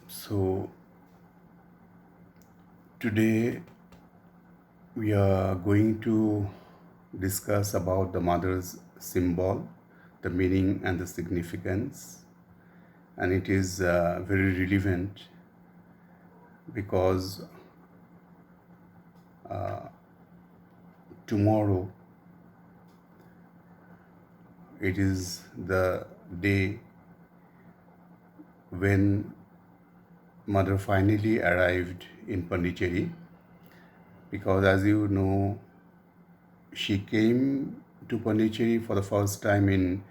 So today we are going to discuss about the mother's symbol, the meaning and the significance, and it is very relevant because tomorrow it is the day when mother finally arrived in Pondicherry, because as you know she came to Pondicherry for the first time in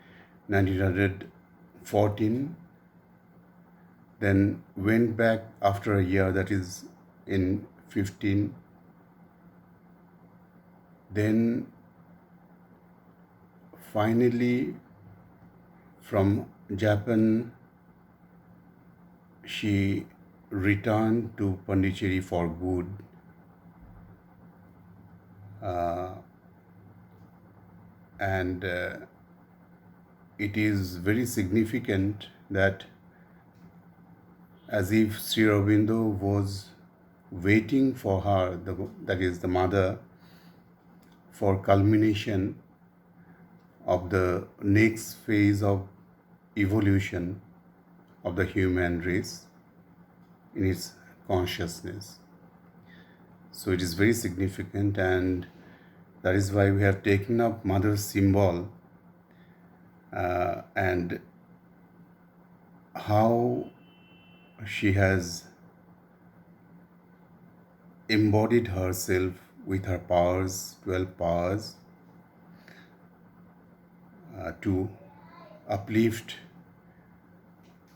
1914, then went back after a year, that is in 15, then finally from Japan she returned to Pondicherry for good. And it is very significant that as if Sri Aurobindo was waiting for her, that is the mother, for culmination of the next phase of evolution of the human race in its consciousness. So it is very significant, and that is why we have taken up mother's symbol and how she has embodied herself with her powers, 12 powers, to uplift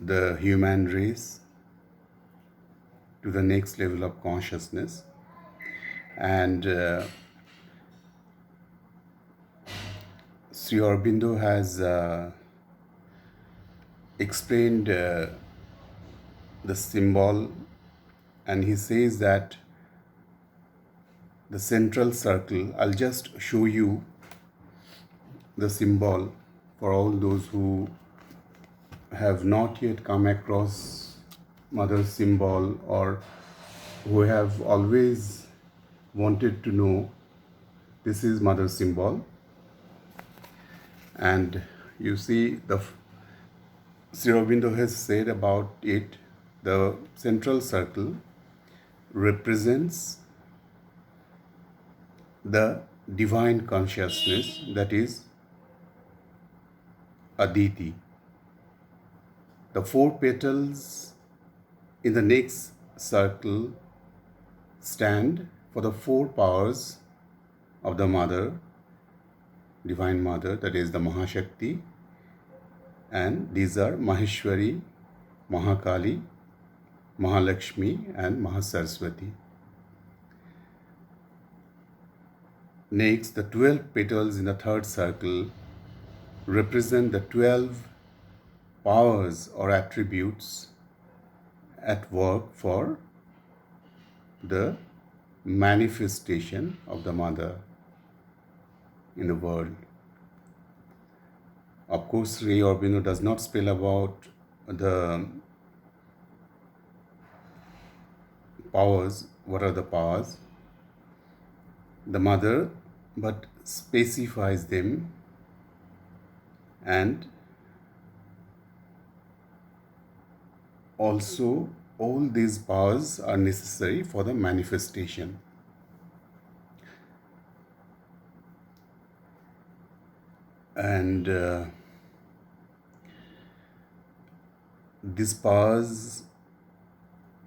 the human race to the next level of consciousness. And Sri Aurobindo has explained the symbol, and he says that the central circle, I'll just show you the symbol for all those who have not yet come across mother's symbol, or who have always wanted to know. This is mother's symbol, and you see the Sri Aurobindo has said about it, the central circle represents the divine consciousness, that is Aditi. The four petals in the next circle stand for the four powers of the mother, divine mother, that is the Mahashakti, and these are Maheshwari, Mahakali, Mahalakshmi and Mahasaraswati. Next, the 12 petals in the third circle represent the 12 powers or attributes at work for the manifestation of the mother in the world. Of course, Sri Aurobindo does not spell about the powers, what are the powers, the mother, but specifies them, and also all these powers are necessary for the manifestation. And these powers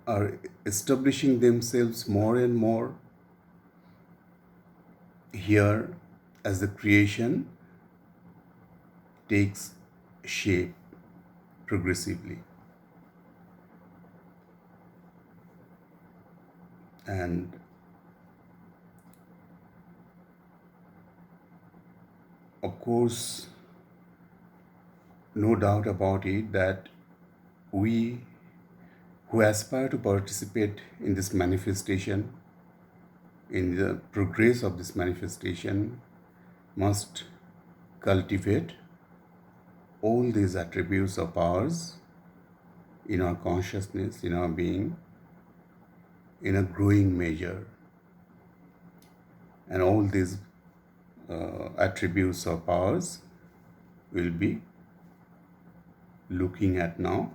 are establishing themselves more and more here as the creation takes shape progressively. And of course, no doubt about it that we who aspire to participate in this manifestation, in the progress of this manifestation, must cultivate all these attributes of ours in our consciousness, in our being, in a growing measure. And all these attributes or powers will be looking at now.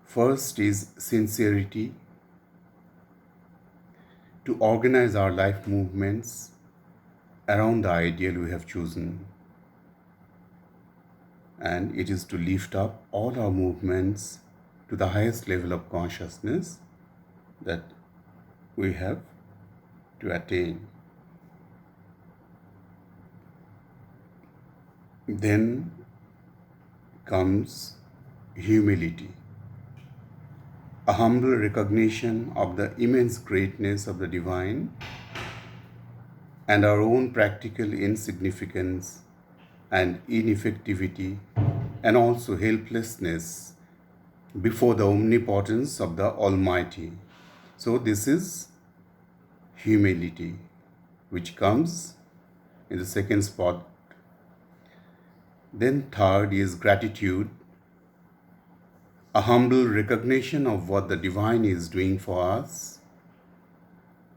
First is sincerity, to organize our life movements around the ideal we have chosen. And it is to lift up all our movements to the highest level of consciousness that we have to attain. Then comes humility, a humble recognition of the immense greatness of the divine and our own practical insignificance and ineffectivity, and also helplessness before the omnipotence of the Almighty. So this is humility, which comes in the second spot. Then third is gratitude, a humble recognition of what the divine is doing for us,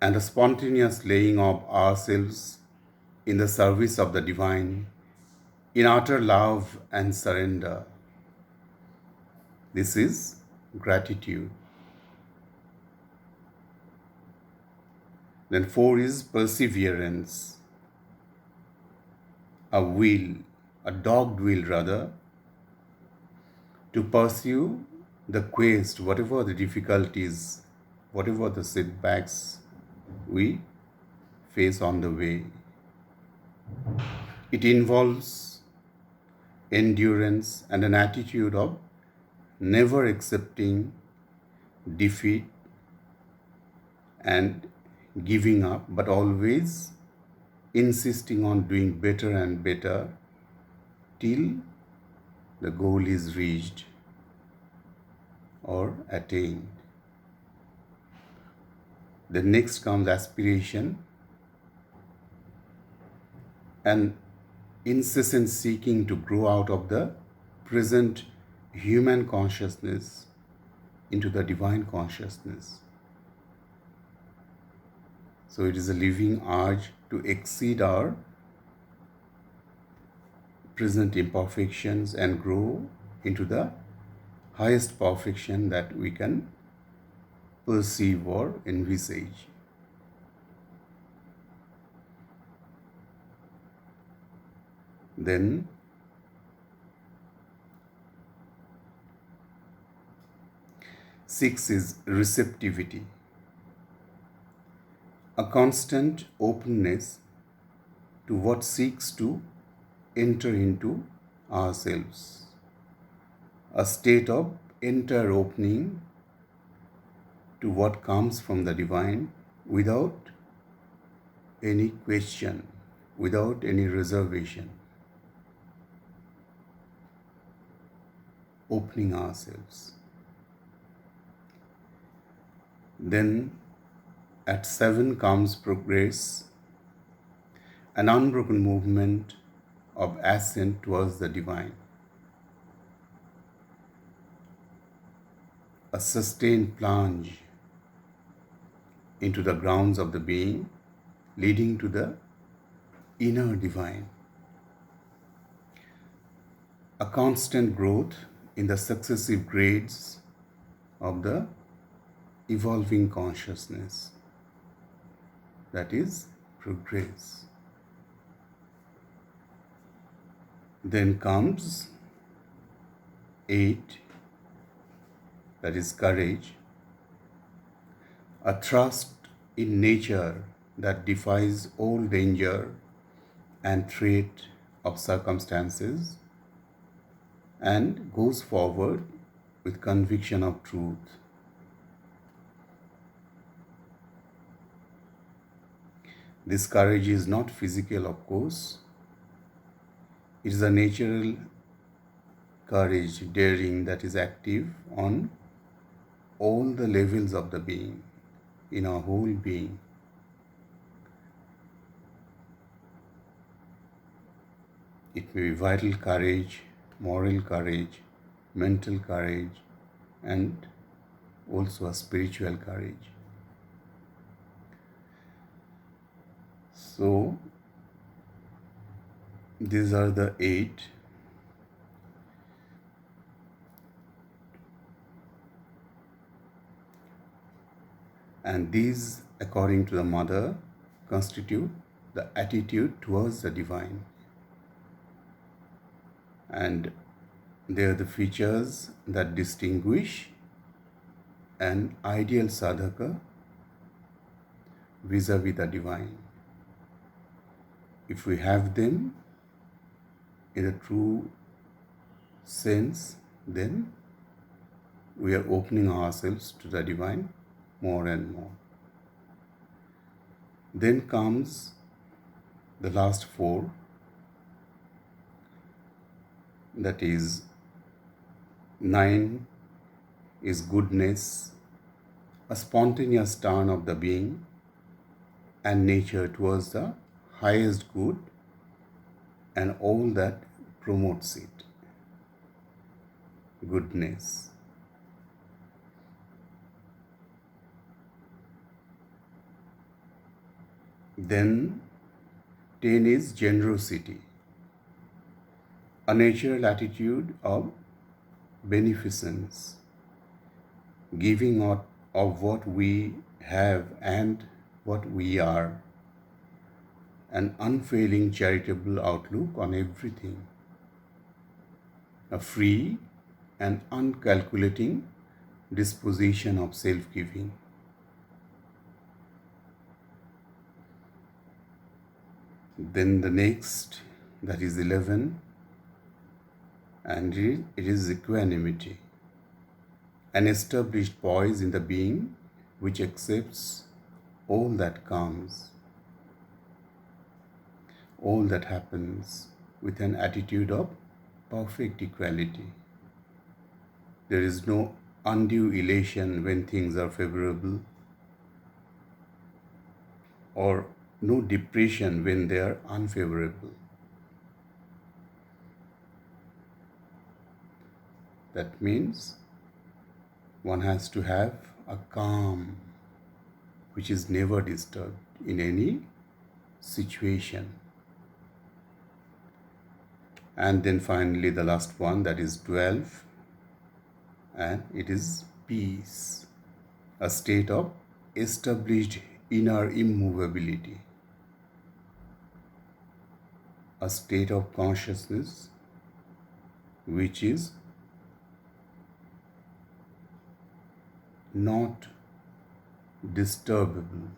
and a spontaneous laying of ourselves in the service of the divine, in utter love and surrender. This is gratitude. Then four is perseverance, a will, a dogged will rather, to pursue the quest, whatever the difficulties, whatever the setbacks we face on the way. It involves endurance and an attitude of never accepting defeat and giving up, but always insisting on doing better and better till the goal is reached or attained. The next comes aspiration, an incessant seeking to grow out of the present human consciousness into the divine consciousness. So it is a living urge to exceed our present imperfections and grow into the highest perfection that we can perceive or envisage. Then six is receptivity, a constant openness to what seeks to enter into ourselves, a state of entire opening to what comes from the divine without any question, without any reservation. Opening ourselves. Then at 7 comes progress, an unbroken movement of ascent towards the divine, a sustained plunge into the grounds of the being, leading to the inner divine, a constant growth in the successive grades of the evolving consciousness. That is progress. Then comes 8, that is courage, a trust in nature that defies all danger and threat of circumstances and goes forward with conviction of truth. This courage is not physical, of course. It is a natural courage, daring that is active on all the levels of the being, in our whole being. It may be vital courage, moral courage, mental courage, and also a spiritual courage. So, these are the 8. And these, according to the mother, constitute the attitude towards the divine. And they are the features that distinguish an ideal sadhaka vis-a-vis the divine. If we have them in a true sense, then we are opening ourselves to the divine more and more. Then comes the last 4, that is 9 is goodness, a spontaneous turn of the being and nature towards the highest good and all that promotes it. Goodness. Then 10 is generosity, a natural attitude of beneficence, giving of what we have and what we are, an unfailing charitable outlook on everything, a free and uncalculating disposition of self-giving. Then the next, that is 11, and it is equanimity, an established poise in the being which accepts all that comes, all that happens with an attitude of perfect equality. There is no undue elation when things are favorable, or no depression when they are unfavorable. That means one has to have a calm which is never disturbed in any situation. And then finally the last one, that is 12, and it is peace, a state of established inner immovability, a state of consciousness which is not disturbable,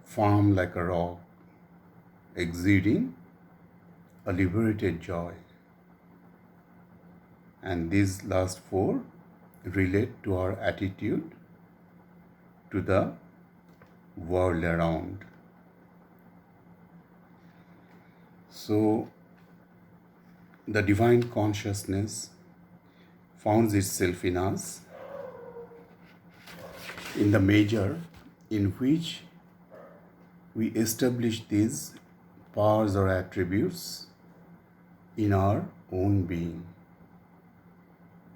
firm like a rock, exuding a liberated joy. And these last 4 relate to our attitude to the world around. So, the divine consciousness founds itself in us in the measure in which we establish these powers or attributes in our own being.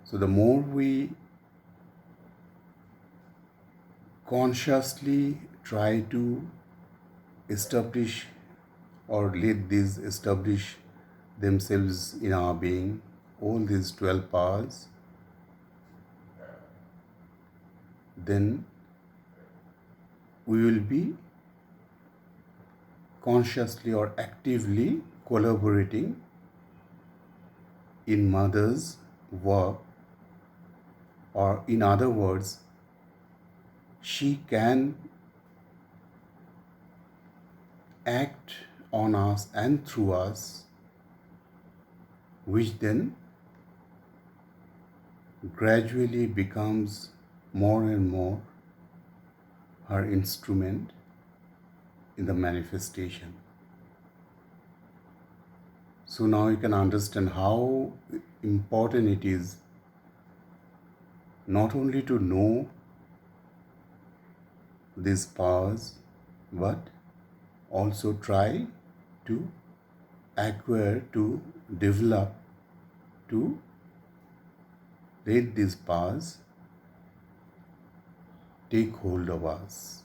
So the more we consciously try to establish or let these establish themselves in our being, all these 12 powers, then we will be consciously or actively collaborating in Mother's work, or in other words, she can act on us and through us, which then gradually becomes more and more her instrument in the manifestation. So now you can understand how important it is not only to know these powers, but also try to acquire, to develop, to let these paths take hold of us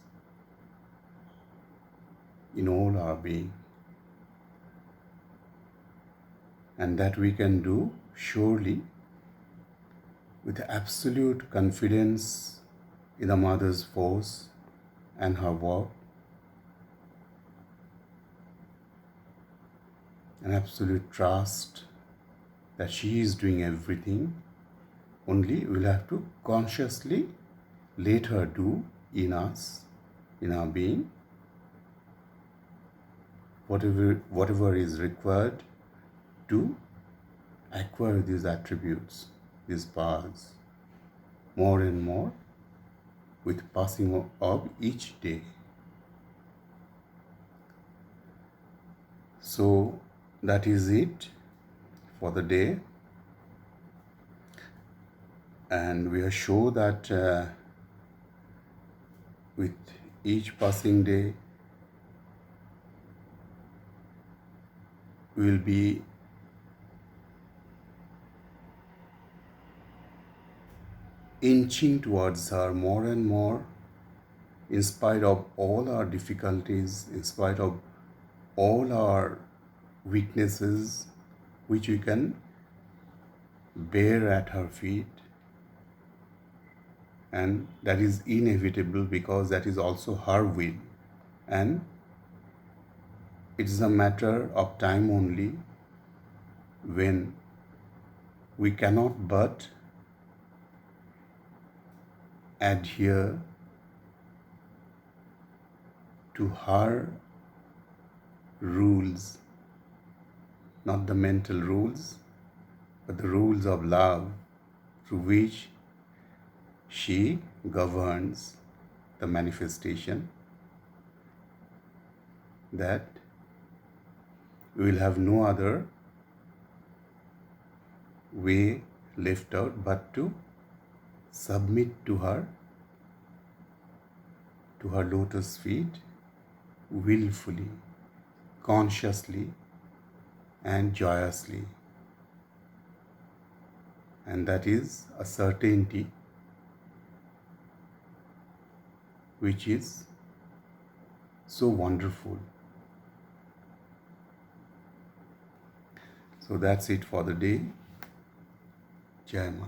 in all our being. And that we can do surely with absolute confidence in the Mother's force and her work, and absolute trust that she is doing everything. Only we'll have to consciously let her do in us, in our being, whatever is required to acquire these attributes, these powers, more and more with passing of each day. So that is it for the day, and we are sure that with each passing day we will be inching towards her more and more, in spite of all our difficulties, in spite of all our weaknesses, which we can bear at her feet. And that is inevitable because that is also her will. And it is a matter of time only when we cannot but adhere to her rules, not the mental rules, but the rules of love through which she governs the manifestation, that we will have no other way left out but to submit to her lotus feet willfully, consciously and joyously. And that is a certainty which is so wonderful. So that's it for the day. Jai Ma.